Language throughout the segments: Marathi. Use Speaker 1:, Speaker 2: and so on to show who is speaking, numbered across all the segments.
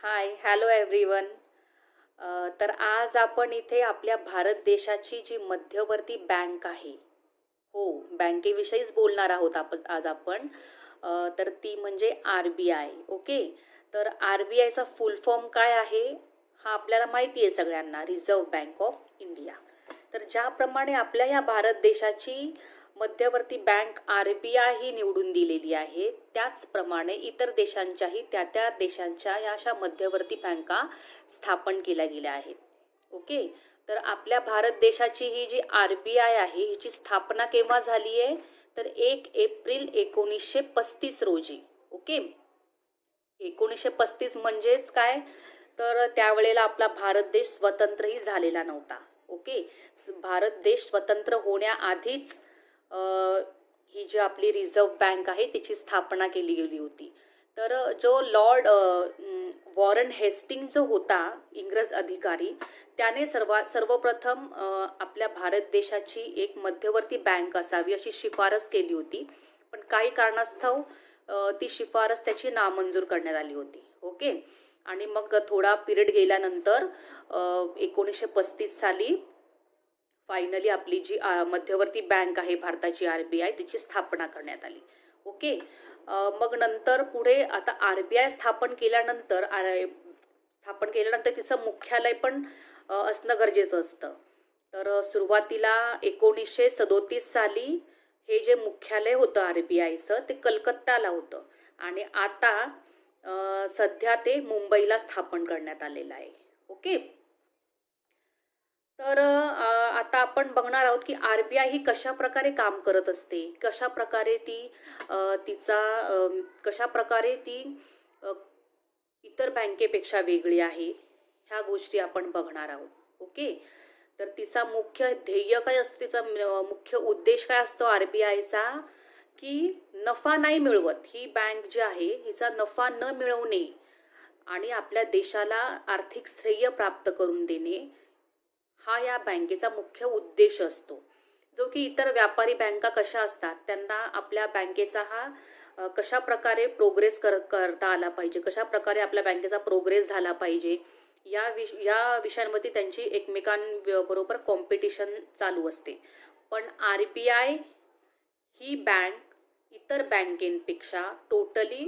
Speaker 1: Hi hello everyone. तर आज आपण इथे आपल्या भारत देशाची जी मध्यवर्ती बँक आहे, हो, बँकेविषयीच बोलणार आहोत आज आपण. तर ती म्हणजे RBI. ओके. तर RBIचा फुल फॉर्म काय आहे हा आपल्याला माहिती आहे सगळ्यांना, रिझर्व्ह बँक ऑफ इंडिया. तर ज्याप्रमाणे आपल्या या भारत देशाची मध्यवर्ती बँक RBI ही निवडून दिलेली आहे, त्याचप्रमाणे इतर देशांच्याही त्या त्या देशांच्या या अशा मध्यवर्ती बँका स्थापन केल्या गेल्या आहेत. ओके. तर आपल्या भारत देशाची ही जी RBI आहे हिची स्थापना केव्हा झाली आहे, तर 1 एप्रिल 1935 रोजी. ओके. 1935 म्हणजेच काय, तर त्यावेळेला आपला भारत देश स्वतंत्रही झालेला नव्हता. ओके. भारत देश स्वतंत्र होण्याआधीच ही जी आपली रिझर्व्ह बँक आहे तिची स्थापना केली गेली होती. तर जो लॉर्ड वॉरन हेस्टिंग जो होता इंग्रज अधिकारी, त्याने सर्वप्रथम आपल्या भारत देशाची एक मध्यवर्ती बँक असावी अशी शिफारस केली होती. पण काही कारणास्तव ती शिफारस त्याची नामंजूर करण्यात आली होती. ओके. आणि मग थोडा पिरियड गेल्यानंतर 1935 साली फायनली आपली जी मध्यवर्ती बँक आहे भारताची RBI तिची स्थापना करण्यात आली. ओके. मग नंतर पुढे आता RBI स्थापन केल्यानंतर तिचं मुख्यालय पण असणं गरजेचं असतं. तर सुरुवातीला 1937 साली हे जे मुख्यालय होतं RBIचं ते कलकत्ताला होतं आणि आता सध्या ते मुंबईला स्थापन करण्यात आलेलं आहे. ओके. तर आता आपण बघणार आहोत की RBI ही कशा प्रकारे काम करत असते, कशा प्रकारे ती इतर बँकेपेक्षा वेगळी आहे, ह्या गोष्टी आपण बघणार आहोत. ओके. तर तिचा मुख्य ध्येय काय असतं, तिचा मुख्य उद्देश काय असतो RBIचा, की नफा नाही मिळवत, ही बँक जी आहे हिचा नफा न मिळवणे आणि आपल्या देशाला आर्थिक श्रेय प्राप्त करून देणे हा या बँकेचा मुख्य उद्देश असतो. जो की इतर व्यापारी बँका कशा असतात, त्यांना आपल्या बँकेचा हा कशा प्रकारे प्रोग्रेस करता आला पाहिजे, कशा प्रकारे आपल्या बँकेचा प्रोग्रेस झाला पाहिजे, या विषयांवरती त्यांची एकमेकांबरोबर कॉम्पिटिशन चालू असते. पण RBI ही बँक इतर बँकेपेक्षा टोटली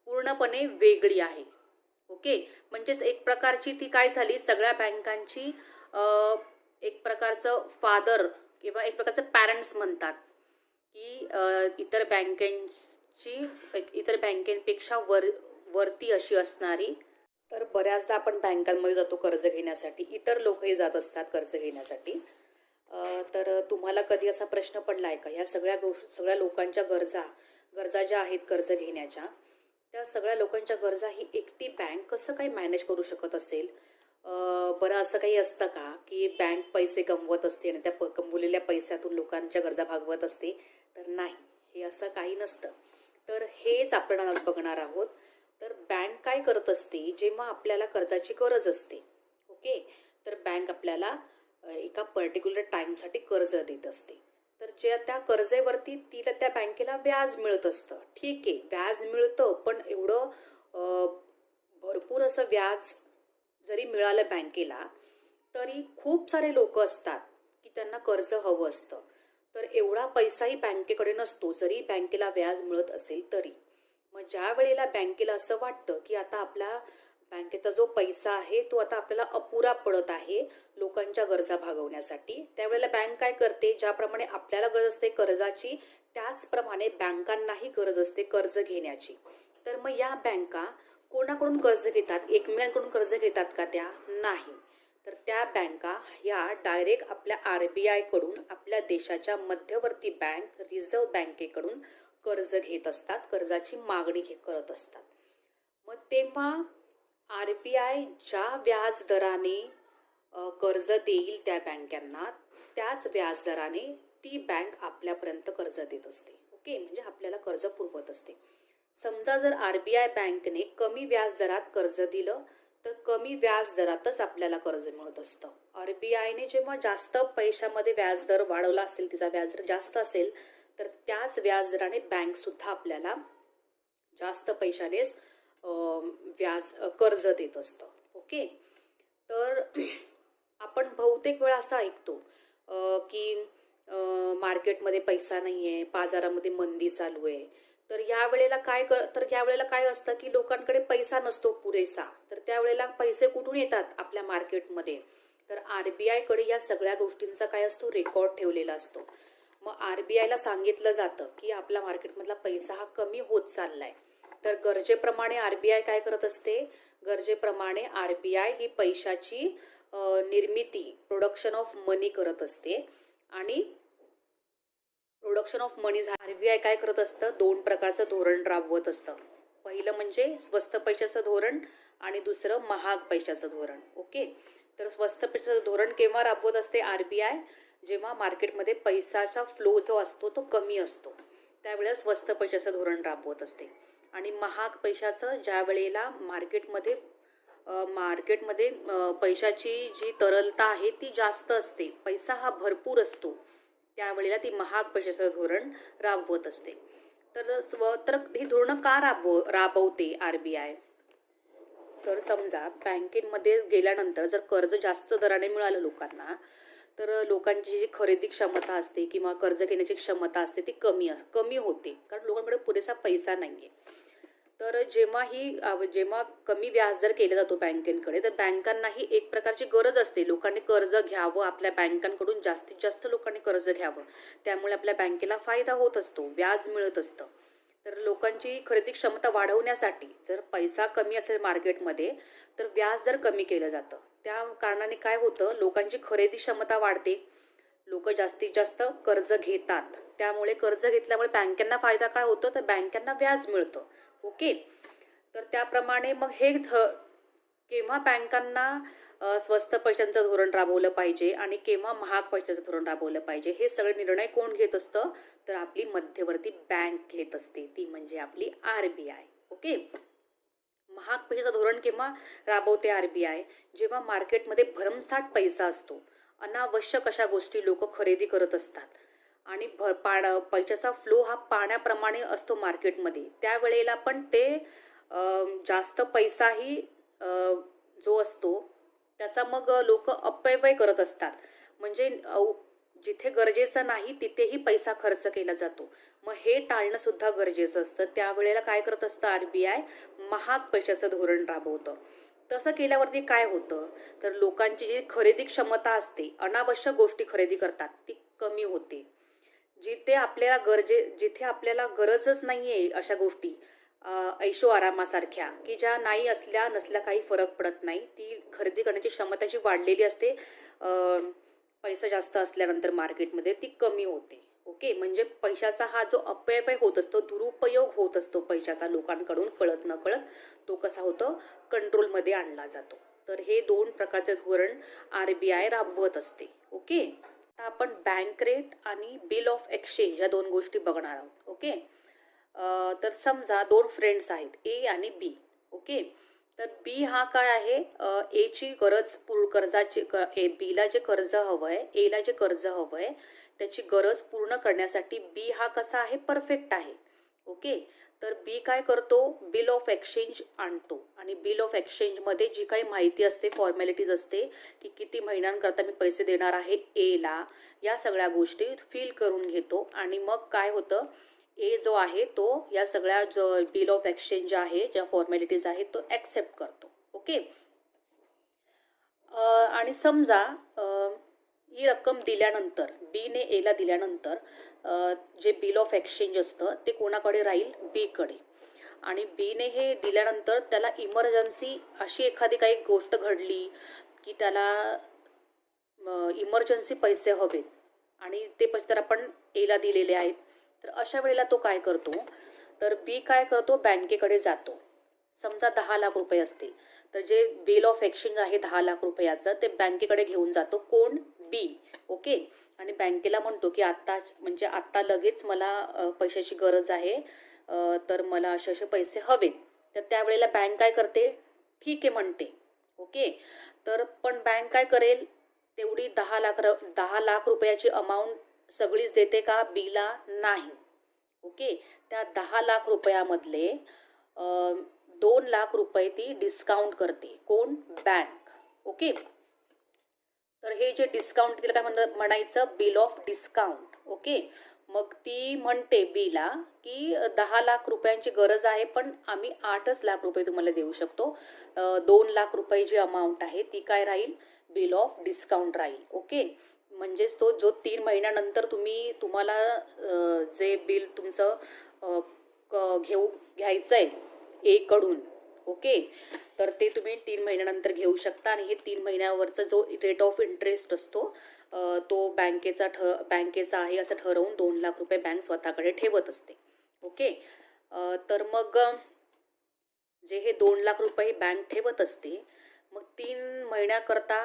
Speaker 1: पूर्णपणे वेगळी आहे. ओके. म्हणजेच एक प्रकारची ती काय झाली, सगळ्या बँकांची एक प्रकारचं फादर किंवा एक प्रकारचं पॅरेंट्स म्हणतात की इतर बँकेपेक्षा वरती अशी असणारी. तर बऱ्याचदा आपण बँकांमध्ये जातो कर्ज घेण्यासाठी, इतर लोकही जात असतात कर्ज घेण्यासाठी. तर तुम्हाला कधी असा प्रश्न पडला आहे का, ह्या सगळ्या लोकांच्या गरजा ज्या आहेत कर्ज घेण्याच्या, त्या सगळ्या लोकांच्या गरजा ही एकटी बँक कसं काही मॅनेज करू शकत असेल? बरं, असं काही असतं का की बँक पैसे कमवत असते आणि त्या कमवलेल्या पैशातून लोकांच्या गरजा भागवत असते? तर नाही, हे असं काही नसतं. तर हेच आपण आज बघणार आहोत. तर बँक काय करत असते जेव्हा आपल्याला कर्जाची गरज असते. ओके. तर बँक आपल्याला एका पर्टिक्युलर टाईमसाठी कर्ज देत असते. तर त्या कर्जेवरती त्या बँकेला व्याज मिळत असतं. ठीक आहे, व्याज मिळतं, पण एवढं भरपूर असं व्याज जरी मिळालं बँकेला, तरी खूप सारे लोक असतात की त्यांना कर्ज हवं असतं. तर एवढा पैसाही बँकेकडे नसतो जरी बँकेला व्याज मिळत असेल तरी. मग ज्या वेळेला बँकेला असं वाटतं की आता आपला बँकेचा जो पैसा आहे तो आता आपल्याला अपुरा पडत आहे लोकांच्या गरजा भागवण्यासाठी, त्यावेळेला बँक काय करते, ज्याप्रमाणे आपल्याला गरज असते कर्जाची, त्याचप्रमाणे बँकांनाही गरज असते कर्ज घेण्याची. तर मग या बँका कोणाकडून कर्ज घेतात? एकमेकांकडून कर्ज घेतात का? त्या नाही. तर त्या बँका या डायरेक्ट आपल्या RBI कडून, आपल्या देशाच्या मध्यवर्ती बँक रिझर्व्ह बँकेकडून कर्ज घेत असतात, कर्जाची मागणी करत असतात. मग तेव्हा RBI ज्या व्याज दराने कर्ज देईल त्या बँकांना, त्याच व्याजदराने ती बँक आपल्यापर्यंत कर्ज देत असते. ओके. म्हणजे आपल्याला कर्ज पुरवत असते. समजा जर RBI बँकेने कमी व्याज दरात कर्ज दिलं तर कमी व्याज दरातच आपल्याला कर्ज मिळत असतं. RBIने जेव्हा जास्त पैशामध्ये व्याजदर वाढवला असेल, तिचा व्याजदर जास्त असेल, तर त्याच व्याजदराने बँक सुद्धा आपल्याला जास्त पैशानेच कर्ज देत असतं. ओके. तर आपण बहुतेक वेळा असं ऐकतो की मार्केटमध्ये पैसा नाही आहे, बाजारामध्ये मंदी चालू आहे. तर यावेळेला काय असतं की लोकांकडे पैसा नसतो पुरेसा. तर त्यावेळेला पैसे कुठून येतात आपल्या मार्केटमध्ये? तर RBI कडे या सगळ्या गोष्टींचा काय असतो, रेकॉर्ड ठेवलेला असतो. मग RBIला सांगितलं जातं की आपल्या मार्केटमधला पैसा हा कमी होत चाललाय. तर गरजेप्रमाणे RBI काय करत असते? गरजेप्रमाणे RBI ही पैशाची निर्मिती, प्रोडक्शन ऑफ मनी करत असते. आणि प्रोडक्शन ऑफ मनी RBI काय करत असतं? 2 प्रकारचं धोरण राबवत असतं. पहिलं म्हणजे स्वस्त पैशाचं धोरण आणि दुसरं महाग पैशाचं धोरण. ओके. तर स्वस्त पैशाचं धोरण केव्हा राबवत असते RBI? जेव्हा मार्केटमध्ये पैशाचा फ्लो जो असतो तो कमी असतो, त्यावेळेला स्वस्त पैशाचं धोरण राबवत असते. आणि महाग पैशाचं ज्या वेळेला मार्केटमध्ये पैशाची जी तरलता आहे ती जास्त असते, पैसा हा भरपूर असतो, त्यावेळेला ती महाग पैशाचं धोरण राबवत असते. तर ही धोरणं का राबवते RBI? तर समजा बँकेमध्ये गेल्यानंतर जर कर्ज जास्त दराने मिळालं लोकांना, तर लोकांची जी खरेदी क्षमता असते किंवा कर्ज घेण्याची क्षमता असते ती कमी होते, कारण लोकांकडे पुरेसा पैसा नाहीये. तर जेव्हा कमी व्याजदर केला जातो बँकेकडे, तर बँकांनाही एक प्रकारची गरज असते, लोकांनी कर्ज घ्यावं, आपल्या बँकांकडून जास्तीत जास्त लोकांनी कर्ज घ्यावं. त्यामुळे आपल्या बँकेला फायदा होत असतो, व्याज मिळत असतं. तर लोकांची खरेदी क्षमता वाढवण्यासाठी जर पैसा कमी असेल मार्केटमध्ये, तर व्याज दर कमी केलं जातं. त्या कारणाने काय होतं, लोकांची खरेदी क्षमता वाढते, लोक जास्तीत जास्त कर्ज घेतात. त्यामुळे कर्ज घेतल्यामुळे बँकांना फायदा काय होतो, तर बँकांना व्याज मिळतं. ओके. तर त्याप्रमाणे मग केव्हा बँकांना स्वस्त पैशांचं धोरण राबवलं पाहिजे आणि केव्हा महाग पैशाचं धोरण राबवलं पाहिजे, हे सगळे निर्णय कोण घेत असतं? तर आपली मध्यवर्ती बँक घेत असते, ती म्हणजे आपली RBI. ओके. महाग पैशाचं धोरण केव्हा राबवते RBI? जेव्हा मार्केटमध्ये भरमसाठ पैसा असतो, अनावश्यक अशा गोष्टी लोक खरेदी करत असतात आणि पैशाचा फ्लो हा पाण्याप्रमाणे असतो मार्केटमध्ये, त्यावेळेला पण ते जास्त पैसाही जो असतो त्याचा मग लोक अपव्यय करत असतात. म्हणजे जिथे गरजेचं नाही तिथेही पैसा खर्च केला जातो. मग हे टाळणं सुद्धा गरजेचं असतं. त्यावेळेला काय करत असतं RBI? महाग पैशाचं धोरण राबवतं. तसं केल्यावरती काय होतं, तर लोकांची जी खरेदी क्षमता असते, अनावश्यक गोष्टी खरेदी करतात, ती कमी होते. जिथे आपल्याला गरजच नाहीये अशा गोष्टी, ऐशो आरामासारख्या की ज्या नाही नसल्या काही फरक पडत नाही, ती खरेदी करण्याची क्षमता जी वाढलेली असते पैसा जास्त असल्यानंतर मार्केटमध्ये, ती कमी होते. ओके. म्हणजे पैशाचा हा जो अपव्यय होत असतो, दुरुपयोग होत असतो पैशाचा लोकांकडून कळत न कळत, तो कसा होतो, कंट्रोलमध्ये आणला जातो. तर हे 2 प्रकारचे धोरण RBI राबवत असते. ओके. आता आपण बँक रेट आणि बिल ऑफ एक्सचेंज या 2 गोष्टी बघणार आहोत. ओके. तर समजा 2 फ्रेंड्स आहेत, A आणि B. ओके. तर B हा काय आहे, Aची गरज Bला जे कर्ज हवंय, Aला जे कर्ज हवंय, त्याची गरज पूर्ण करण्यासाठी B हा कसा आहे, परफेक्ट आहे. ओके. तर B काय करतो, बिल ऑफ एक्सचेंज आणतो आणि बिल ऑफ एक्सचेंजमध्ये जी काही माहिती असते, फॉर्मॅलिटीज असते की किती महिन्यांकरता मी पैसे देणार आहे Aला, या सगळ्या गोष्टी फिल करून घेतो. आणि मग काय होतं, A जो आहे तो या सगळ्या जो बिल ऑफ एक्सचेंज आहे, ज्या फॉर्मॅलिटीज आहेत, तो ॲक्सेप्ट करतो. ओके. आणि समजा ही रक्कम दिल्यानंतर, Bने Aला दिल्यानंतर जे बिल ऑफ एक्सचेंज असतं ते कोणाकडे राहील, Bकडे. आणि Bने हे दिल्यानंतर त्याला इमर्जन्सी अशी एखादी काही गोष्ट घडली की त्याला इमर्जन्सी पैसे हवेत आणि ते पैसे तर आपण Aला दिलेले आहेत, तर अशा वेळेला तो काय करतो, तर B काय करतो, बँकेकडे जातो. समजा 10 लाख रुपये असतील, तर जे बिल ऑफ एक्सचेंज आहे 10 लाख रुपयाचं, ते बँकेकडे घेऊन जातो. कोण, B. ओके. आणि बँकेला म्हणतो की आत्ता लगेच मला पैशाची गरज आहे, तर मला असे पैसे हवेत. तर त्यावेळेला बँक काय करते, ठीक आहे म्हणते. ओके. तर पण बँक काय करेल, तेवढी 10 लाख रुपयाची अमाऊंट सगळीच देते का Bला? नाही. ओके. त्या 10 लाख रुपयामधले 2 लाख रुपये ती डिस्काउंट करते. कोण? बँक. ओके. तर हे जे डिस्काउंट तिला काय म्हणायचं? Bill of discount. ओके. मग ती म्हणते बीला की 10 लाख रुपयांची गरज आहे, पण आम्ही 8च लाख रुपये तुम्हाला देऊ शकतो. 2 लाख रुपये जी अमाऊंट आहे ती काय राहील? बिल ऑफ डिस्काउंट राहील. ओके. म्हणजेच तो जो 3 महिन्यानंतर तुम्हाला जे बिल तुमचं घ्यायचं आहे ए कडून. ओके. तर ते तुम्ही 3 महिन्यानंतर घेऊ शकता आणि हे 3 महिन्यावरचा जो रेट ऑफ इंटरेस्ट असतो तो बँकेचा आहे असं ठरवून 2 लाख रुपये बँक स्वतःकडे ठेवत असते. ओके. तर मग जे हे 2 लाख रुपये बँक ठेवत असते, मग 3 महिन्याकरता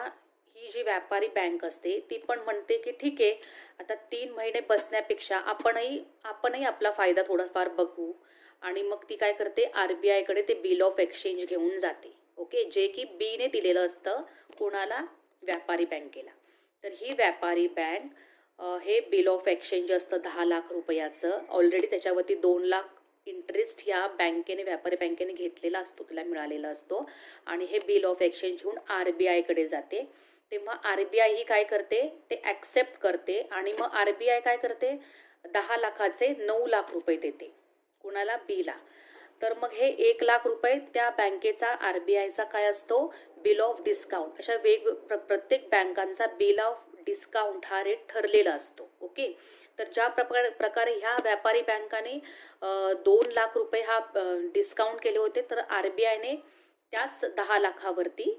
Speaker 1: ही जी व्यापारी बँक असते ती पण म्हणते की ठीक आहे, आता 3 महिने बसण्यापेक्षा आपणही आपला फायदा थोडाफार बघू. आणि मग ती काय करते? RBIकडे ते बिल ऑफ एक्सचेंज घेऊन जाते. ओके. जे की बीने दिलेलं असतं कोणाला? व्यापारी बँकेला. तर ही व्यापारी बँक हे बिल ऑफ एक्सचेंज असतं 10 लाख रुपयाचं. ऑलरेडी त्याच्यावरती 2 लाख इंटरेस्ट ह्या व्यापारी बँकेने घेतलेला असतो, तिला मिळालेला असतो. आणि हे बिल ऑफ एक्सचेंज घेऊन RBIकडे जाते. तेव्हा RBI ही काय करते? ते ॲक्सेप्ट करते आणि मग RBI काय करते? 10 लाखाचे 9 लाख रुपये देते. कुणाला? बीला. तर मग हे 1 लाख रुपये त्या बँकेचा RBIचा काय असतो? Bill of discount. अशा प्रत्येक बँकांचा बिल ऑफ डिस्काउंट हा रेट ठरलेला असतो. ओके. तर ज्या प्रकारे ह्या व्यापारी बँकाने 2 लाख रुपये हा डिस्काउंट केले होते, तर RBIने त्याच 10 लाखावरती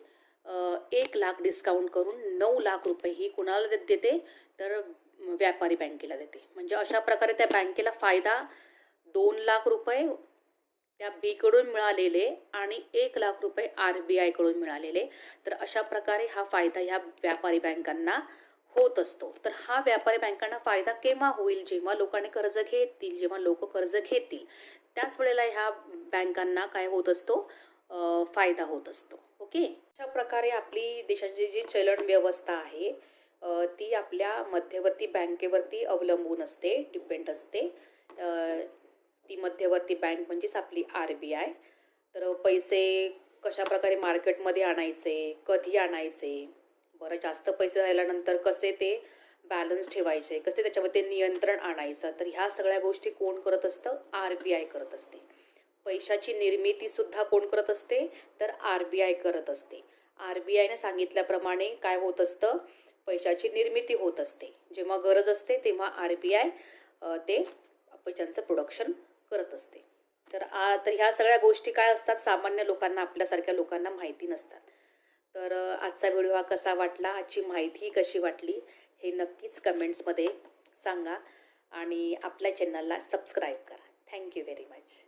Speaker 1: 1 लाख डिस्काउंट करून 9 लाख रुपये ही कुणाला देते? तर व्यापारी बँकेला देते. म्हणजे अशा प्रकारे त्या बँकेला फायदा 2 लाख रुपये त्या बीकडून मिळालेले आणि 1 लाख रुपये RBIकडून मिळालेले. तर अशा प्रकारे हा फायदा ह्या व्यापारी बँकांना होत असतो. तर हा व्यापारी बँकांना फायदा केव्हा होईल? जेव्हा लोकांनी कर्ज घेतील, जेव्हा लोक कर्ज घेतील त्याच वेळेला ह्या बँकांना काय होत असतो? फायदा होत असतो. ओके. अशा प्रकारे आपली देशाची जी चलन व्यवस्था आहे ती आपल्या मध्यवर्ती बँकेवरती अवलंबून असते, डिपेंड असते. ती मध्यवर्ती बँक म्हणजेच आपली RBI. तर पैसे कशा प्रकारे मार्केटमध्ये आणायचे, कधी आणायचे, बरं जास्त पैसे राहिल्यानंतर कसे ते बॅलन्स ठेवायचे, कसे त्याच्यामध्ये नियंत्रण आणायचं, तर ह्या सगळ्या गोष्टी कोण करत असतं? RBI करत असते. पैशाची निर्मितीसुद्धा कोण करत असते? तर RBI करत असते. RBIने सांगितल्याप्रमाणे काय होत असतं? पैशाची निर्मिती होत असते. जेव्हा गरज असते तेव्हा RBI ते पैशांचं प्रोडक्शन करत असते. तर ह्या सगळ्या गोष्टी काय असतात? सामान्य लोकांना, आपल्यासारख्या लोकांना माहिती नसतात. तर आजचा व्हिडिओ हा कसा वाटला, आजची माहिती कशी वाटली हे नक्कीच कमेंट्समध्ये सांगा आणि आपल्या चॅनलला सबस्क्राईब करा. Thank you very much.